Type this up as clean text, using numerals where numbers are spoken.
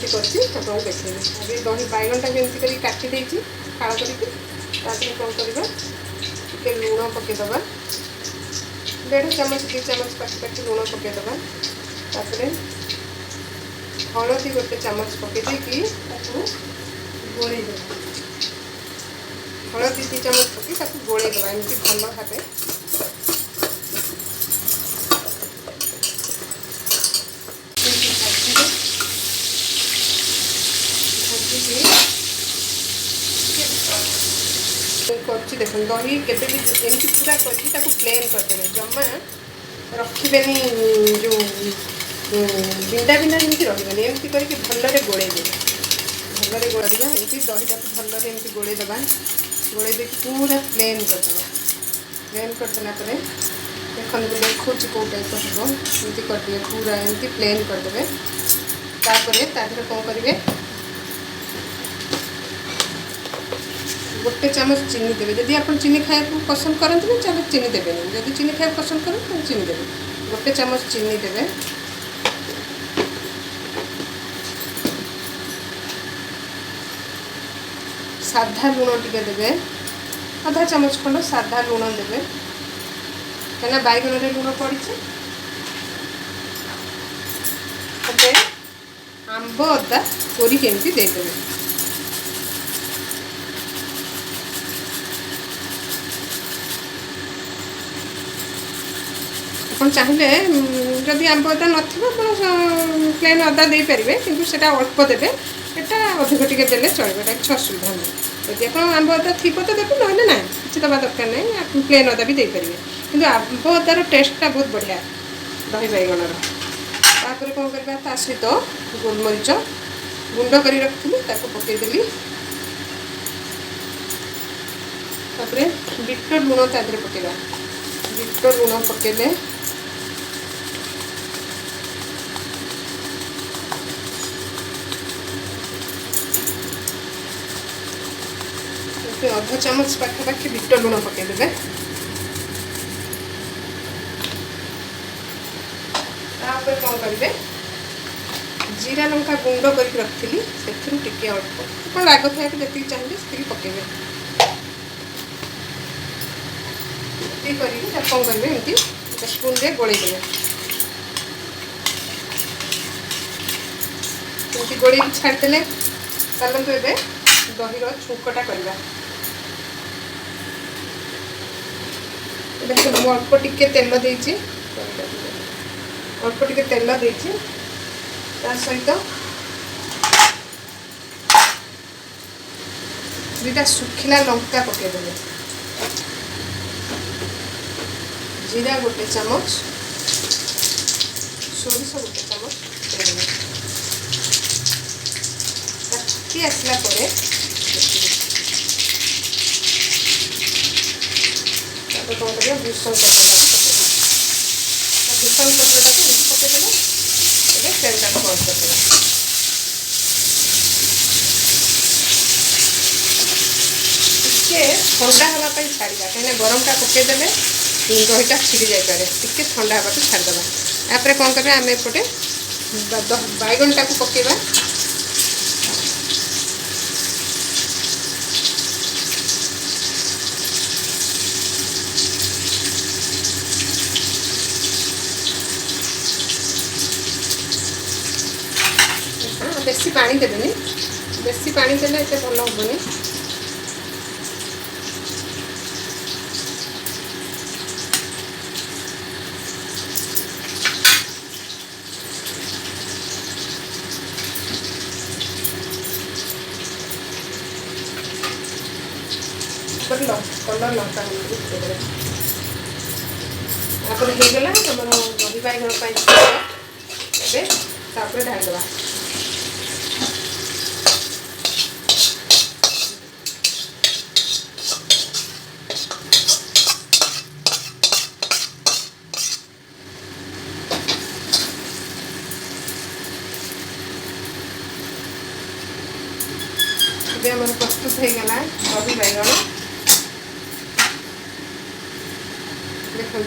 केमती करछि आपन देखिबे। अभी दही बैगनटा केमती करी काटी देछि फाळ करिकि तापर कोन करबा के लूण पके दबा 1.5 चम्मच 2 चम्मच पाखी लूण पके दबा। तापर हलदी 1 चम्मच पके देकी ताकू गोळेई देबा। हलदी 2 चम्मच पके ताकू गोळेई देबा एमती भल भाबे। करछि देखो दही केबे भी एमती पूरा करछि ताकू प्लेन कर देबे जम्मा रखिबेनी जो बिंदा बिंदा जेमती रहिबेनी एमती करके भल्लरे गोळेई देबे। भल्लरे गोळेइबा एमती दहीटा भल्लरे एमती गोळेई देबा। गोळेई देके पूरा प्लेन कर देबा। प्लेन कर देला परे देखन देखुछि को टाइप हो एमती कर दिए पूरा एमती प्लेन कर देबे। तापरे ताधरे कोन करिवे 1 चम्मच चीनी देवे। जदि आप चीनी खाया पसंद करते ना चलो चीनी देवे। जदि चीनी खाया पसंद कर तो चीनी देवे। 1 चम्मच चीनी देवे। साधा लूण टिके देवे आधा चम्मच खंड साधा लूण देवे कहीं बैगन रे लूण पड़ी। आंब अदा कोरी केमती देदेवे। आप चाहिए जदि आंब अदा न प्लेन अदा दे पारे कि अल्प देवे एटा अधिक टिके देले चलिए किसी असुविधा नहीं। यदि आप आंब अदा थी तो देवे ना ना किसी दबा दरकार नहीं प्लेन अदा भी दे पारे कि आंब अदार टेस्टा बहुत बढ़िया दही बैगनर। तापर कौन करवा ता सहित गोलमरीच गुंड कर रखी पकईदेली। तापर बीट लुण तादे पकेगा। बीट लुण पकेले आधा चम्मच पाखापाखि बीट लुण पकईदे। तापर कौन करेंगे जीरा लंका गुंड कर रखी से टे अल्प आप राग खाया जी चाहिए से पकेबे। कौन करेंगे एमती स्पून रे गोलई देवे। एमती गोलई छाड़देले चलते ए दही छुंकटा करवा। अल्प टिके तेल देछि अल्प टिके तेल देछि सहित 2टा सुखिला लंका पकईदेवे। जीरा 1 चम्मच सोरिष 1 चम्मच फुटी आसला कौन कर भूषण पत्रटा पकईदेवे। तेलटा बंद करदेवे। टे ठंडा हाँपाई छाड़ा कहीं गरमटा पकईदेले दहीटा छिड़ी जापे टे ठंडा हाँपा छाड़देवा। यापर कौन करें आम एपटे बैगनटा को पकेवा। बेसी पानी देवेनि बेसी पानी देले एते भल होबनी। कलर लंका आप होगला तुम दही बैगन ढाल देवा। प्रस्तुत हो गला दही बैगन देखो।